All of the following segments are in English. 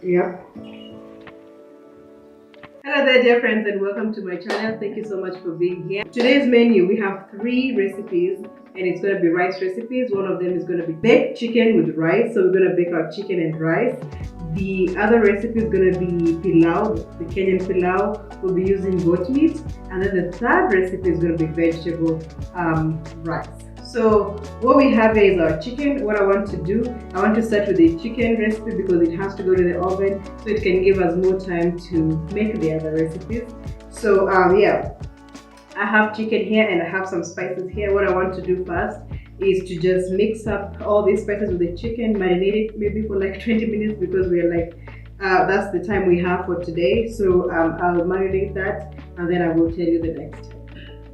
Yeah. Hello there, dear friends, and welcome to my channel. Thank you so much for being here. Today's menu, we have 3 recipes, and it's going to be rice recipes. One of them is going to be baked chicken with rice. So we're going to bake our chicken and rice. The other recipe is going to be pilau, the Kenyan pilau. We'll be using goat meat. And then the third recipe is going to be vegetable rice. So what we have is our chicken. What I want to do, I want to start with the chicken recipe because it has to go to the oven so it can give us more time to make the other recipes. So yeah, I have chicken here and I have some spices here. What I want to do first is to just mix up all these spices with the chicken, marinate it maybe for like 20 minutes because we're like, that's the time we have for today. So I'll marinate that and then I will tell you the next step.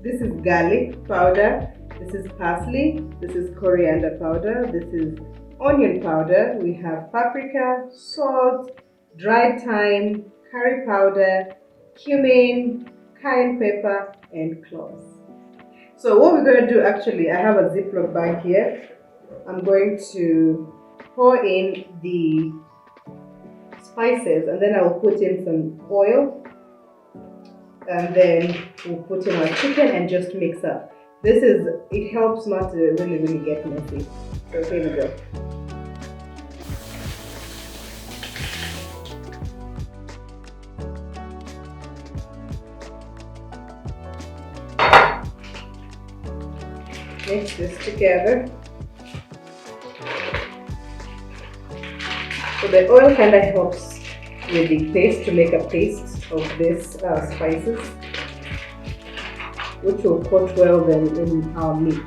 This is garlic powder. This is parsley, this is coriander powder, this is onion powder, we have paprika, salt, dried thyme, curry powder, cumin, cayenne pepper, and cloves. So what we're going to do actually, I have a Ziploc bag here. I'm going to pour in the spices and then I'll put in some oil and then we'll put in our chicken and just mix up. It helps not to really get messy. So here we go. Mix this together. So the oil kind of helps with the paste to make a paste of this spices, which will coat well then in our meats.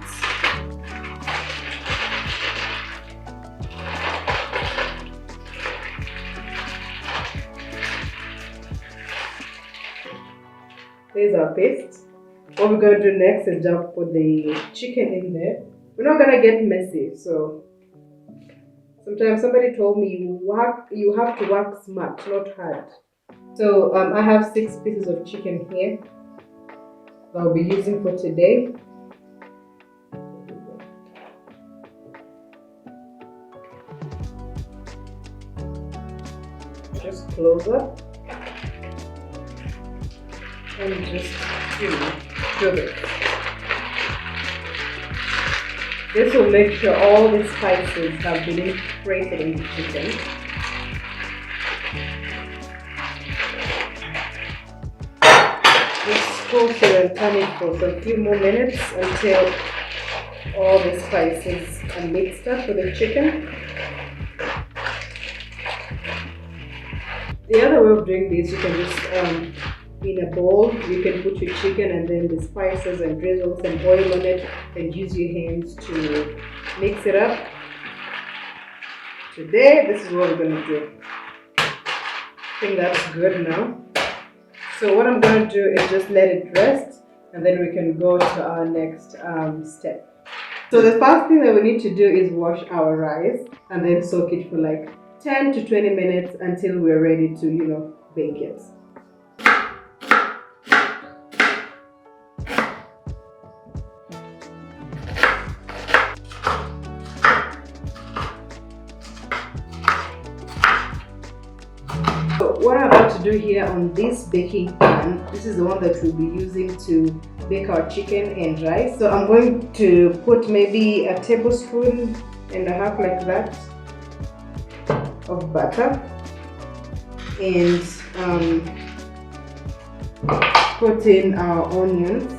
There's our paste. What we're going to do next is just put the chicken in there. We're not going to get messy, so sometimes somebody told me you have to work smart, not hard. So I have 6 pieces of chicken here that I'll be using for today. Just close up and just do it. This will make sure all the spices have been integrated in the chicken. Just toast it and turn it for a few more minutes until all the spices are mixed up with the chicken. The other way of doing this, you can just in a bowl, you can put your chicken and then the spices and drizzle some oil on it and use your hands to mix it up. Today, this is what we're going to do. I think that's good now. So what I'm going to do is just let it rest and then we can go to our next step. So the first thing that we need to do is wash our rice and then soak it for like 10 to 20 minutes until we're ready to, bake it. So what I'm about to do here on this baking pan, this is the one that we'll be using to bake our chicken and rice. So I'm going to put maybe a tablespoon and a half like that of butter and put in our onions.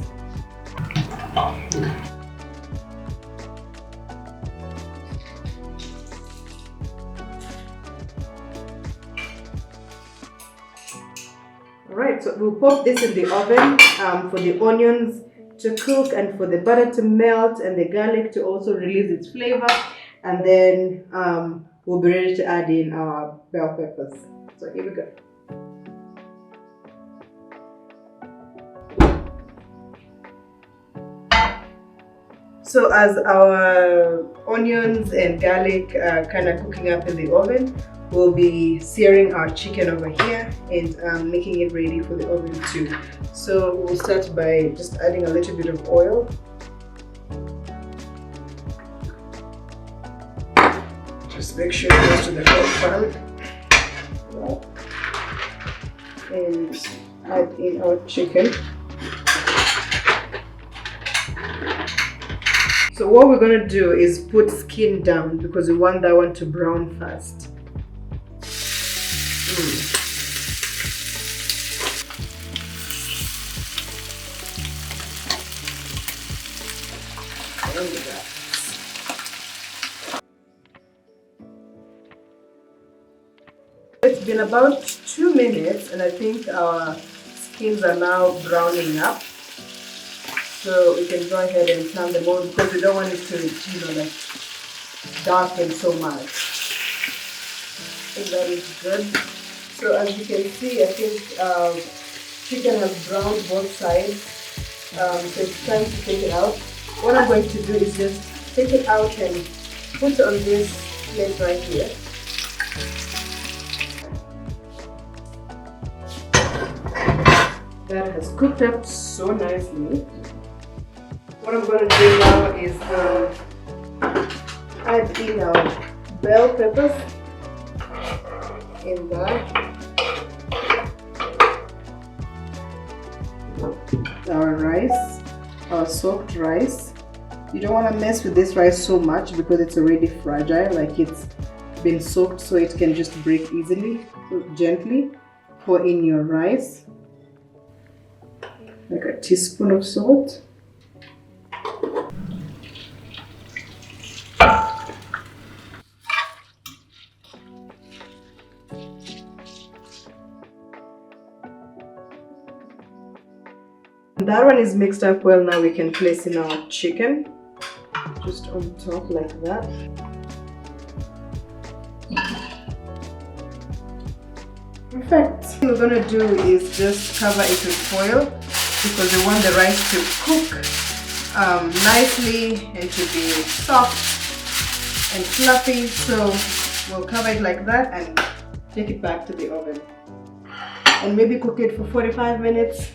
Alright, so we'll pop this in the oven for the onions to cook and for the butter to melt and the garlic to also release its flavor, and then we'll be ready to add in our bell peppers. So here we go. So as our onions and garlic are kind of cooking up in the oven, we'll be searing our chicken over here and making it ready for the oven too. So we'll start by just adding a little bit of oil. Just make sure it goes to the hot pan. that. And add in our chicken. So what we're going to do is put skin down because we want that one to brown fast. It's been about 2 minutes and I think our skins are now browning up. So we can go ahead and turn them on because we don't want it to, like darken so much. I think that is good. So as you can see, I think chicken has browned both sides. So it's time to take it out. What I'm going to do is just take it out and put on this plate right here. That has cooked up so nicely. What I'm going to do now is add in our bell peppers in that. Our rice, our soaked rice. You don't want to mess with this rice so much because it's already fragile, like it's been soaked, so it can just break easily. So gently pour in your rice, like a teaspoon of salt. That one is mixed up well. Now we can place in our chicken, just on top like that. Perfect. What we're gonna do is just cover it with foil because we want the rice to cook nicely and to be soft and fluffy. So we'll cover it like that and take it back to the oven and maybe cook it for 45 minutes.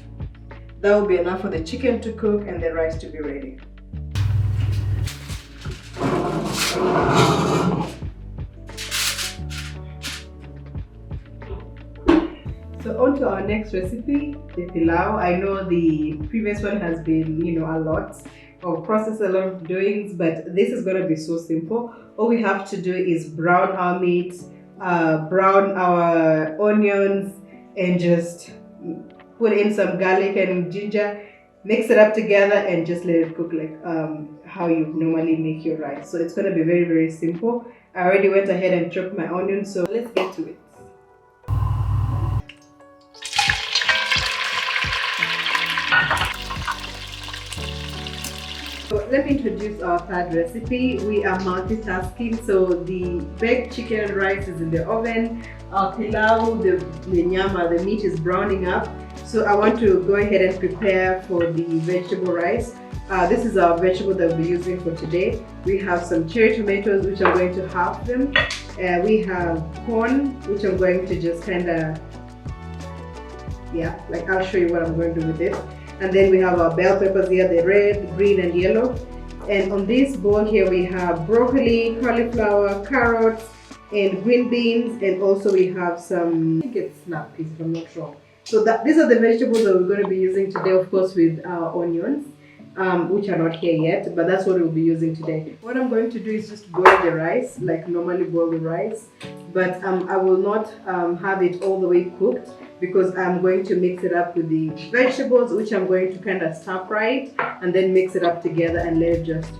That will be enough for the chicken to cook and the rice to be ready. So on to our next recipe, the pilau. I know the previous one has been, a lot of process, a lot of doings, but this is going to be so simple. All we have to do is brown our meat, brown our onions, and just put in some garlic and ginger, mix it up together and just let it cook like how you normally make your rice. So it's going to be very, very simple. I already went ahead and chopped my onions, so let's get to it. So let me introduce our third recipe. We are multitasking. So the baked chicken and rice is in the oven. Our pilau, the nyama, the meat is browning up. So I want to go ahead and prepare for the vegetable rice. This is our vegetable that we'll be using for today. We have some cherry tomatoes, which I'm going to halve them. We have corn, which I'm going to just I'll show you what I'm going to do with it. And then we have our bell peppers here, the red, green, and yellow. And on this bowl here, we have broccoli, cauliflower, carrots, and green beans. And also we have some, I think it's snap peas, if I'm not sure. So these are the vegetables that we're going to be using today, of course, with our onions, which are not here yet, but that's what we'll be using today. What I'm going to do is just boil the rice, like normally boil the rice, but I will not have it all the way cooked because I'm going to mix it up with the vegetables, which I'm going to kind of stir fry it and then mix it up together and let it just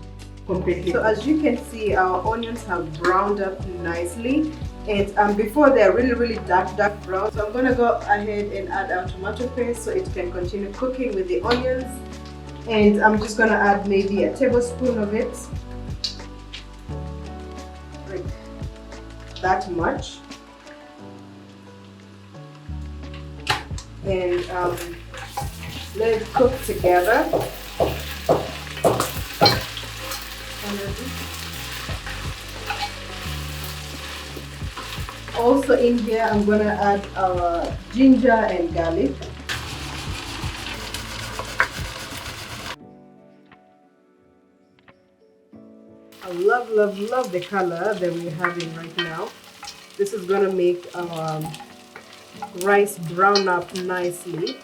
completely. So as you can see, our onions have browned up nicely. And before they're really, really dark brown. So I'm going to go ahead and add our tomato paste so it can continue cooking with the onions. And I'm just going to add maybe a tablespoon of it. Like that much. And let it cook together. Also in here, I'm going to add our ginger and garlic. I love the color that we're having right now. This is going to make our rice brown up nicely.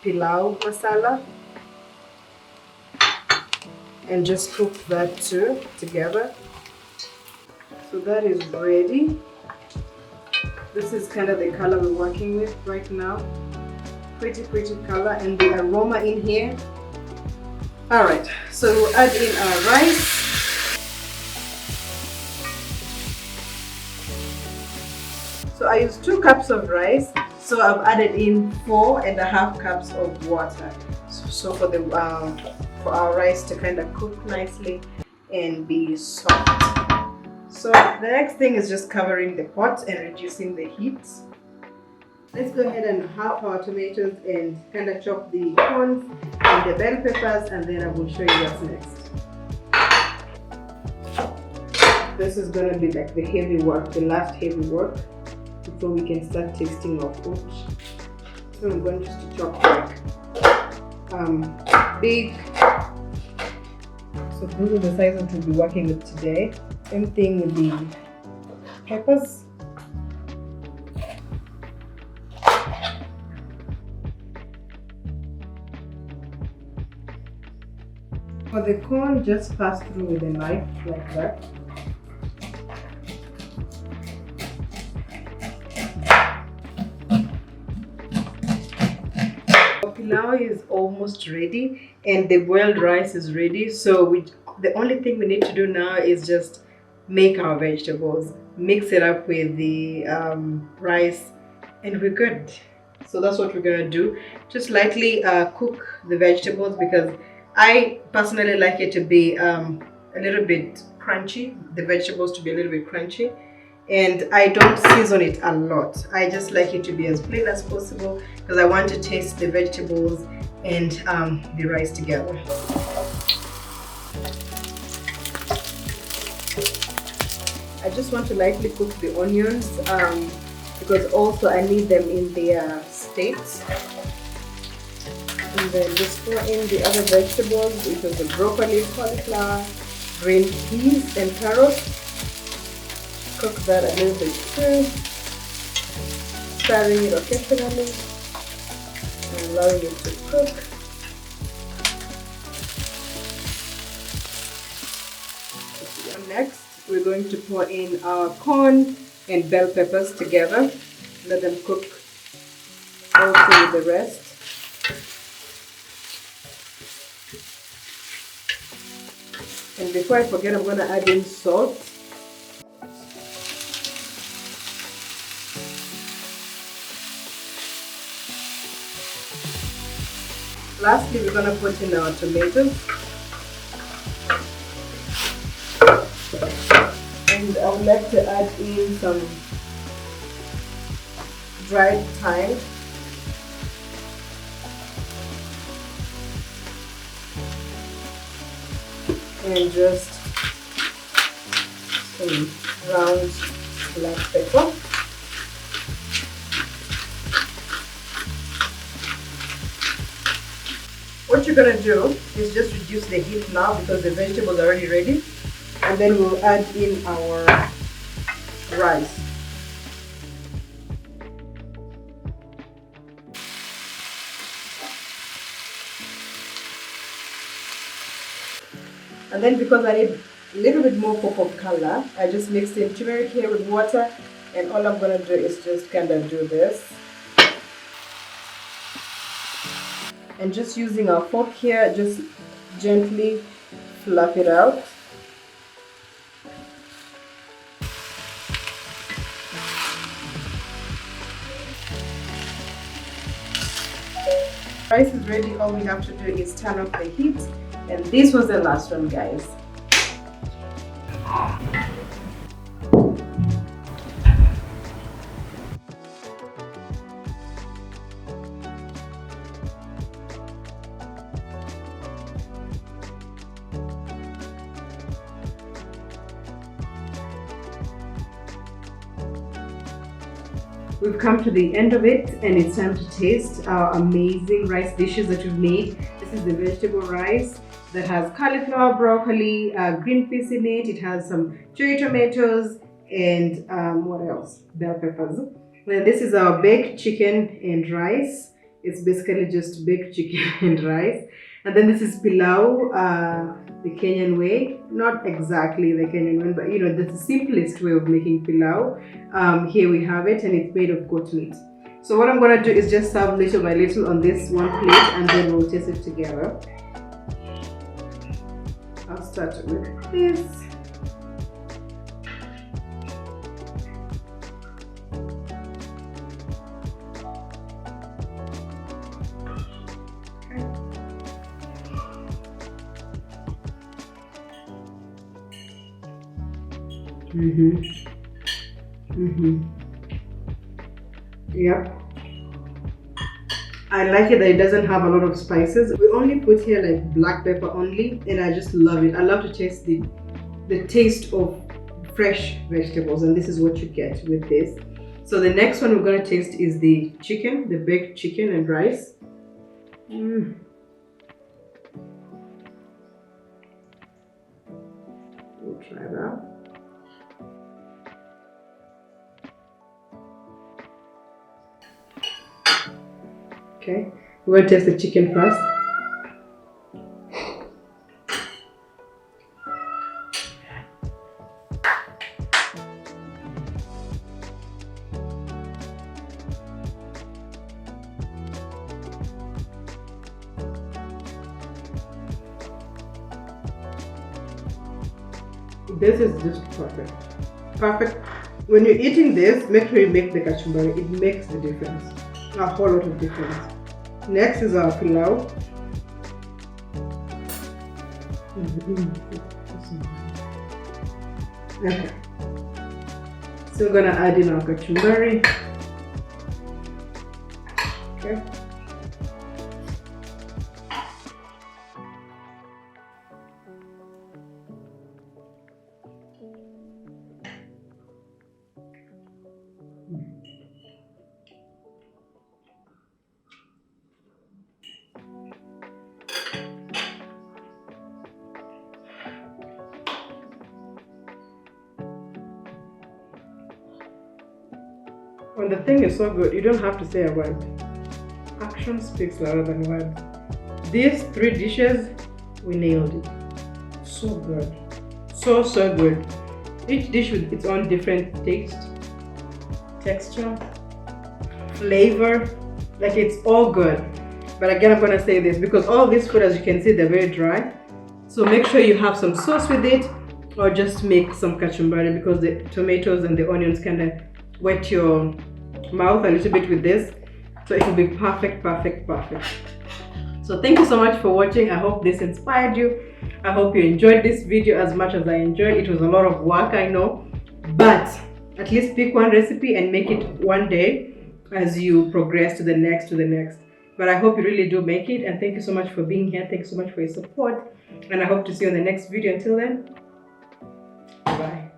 Pilau masala, and just cook that too together. So that is ready. This is kind of the color we're working with right now. Pretty color, and the aroma in here. All right, so we'll add in our rice. So I used 2 cups of rice, so I've added in 4.5 cups of water. So for our rice to kind of cook nicely and be soft. So the next thing is just covering the pot and reducing the heat. Let's go ahead and half our tomatoes and kind of chop the corns and the bell peppers, and then I will show you what's next. This is going to be like the heavy work, the last heavy work, before we can start tasting our food. So I'm going just to chop like big. So those are the sizes we'll be working with today. Same thing with the peppers. For the corn, just pass through with a knife like that. Pilau is almost ready and the boiled rice is ready. So the only thing we need to do now is just make our vegetables, mix it up with the rice, and we're good. So that's what we're gonna do. Just lightly cook the vegetables, because I personally like it to be a little bit crunchy, the vegetables to be a little bit crunchy, and I don't season it a lot. I just like it to be as plain as possible because I want to taste the vegetables and the rice together. I just want to lightly cook the onions because also I need them in their states. And then just pour in the other vegetables, which is the broccoli, cauliflower, green peas and carrots. Cook that a little bit too, stirring it occasionally and allowing it to cook. Next, we're going to pour in our corn and bell peppers together. Let them cook also with the rest. And before I forget, I'm going to add in salt. Lastly, we're going to put in our tomatoes. And I would like to add in some dried thyme. And just some ground black pepper. What you're going to do is just reduce the heat now because the vegetables are already ready, and then we'll add in our rice. And then because I need a little bit more pop of color, I just mixed in turmeric here with water, and all I'm going to do is just kind of do this. And just using our fork here, just gently fluff it out. Rice is ready. All we have to do is turn off the heat, and this was the last one, guys. We've come to the end of it, and it's time to taste our amazing rice dishes that we've made. This is the vegetable rice that has cauliflower, broccoli, green peas in it. It has some cherry tomatoes and what else? Bell peppers. Then this is our baked chicken and rice. It's basically just baked chicken and rice. And then this is pilau, the Kenyan way. Not exactly the Kenyan one, but you know, that's the simplest way of making pilau. Here we have it, and it's made of goat meat. So what I'm gonna do is just serve little by little on this one plate, and then we'll taste it together. I'll start with this. Yep. I like it that it doesn't have a lot of spices. We only put here like black pepper only, and I just love it. I love to taste the taste of fresh vegetables, and this is what you get with this. So the next one we're gonna taste is the chicken, the baked chicken and rice. We'll try that. Okay, we're going to test the chicken first. This is just perfect. Perfect. When you're eating this, make sure you make the kachumbari. It makes the difference. A whole lot of difference. Next is our pilau. Okay. So we're gonna add in our kachumbari. Okay. When the thing is so good, you don't have to say a word. Action speaks louder than words. These 3 dishes, we nailed it. So good. So good. Each dish with its own different taste, texture, flavor. Like, it's all good. But again, I'm gonna say this because all this food, as you can see, they're very dry. So make sure you have some sauce with it, or just make some kachumbari, because the tomatoes and the onions kind of wet your mouth a little bit with this, so it will be perfect. So thank you so much for watching. I hope this inspired you. I hope you enjoyed this video as much as I enjoyed. It was a lot of work, I know, but at least pick one recipe and make it one day as you progress to the next. But I hope you really do make it, and thank you so much for being here. Thank you so much for your support, and I hope to see you in the next video. Until then, bye.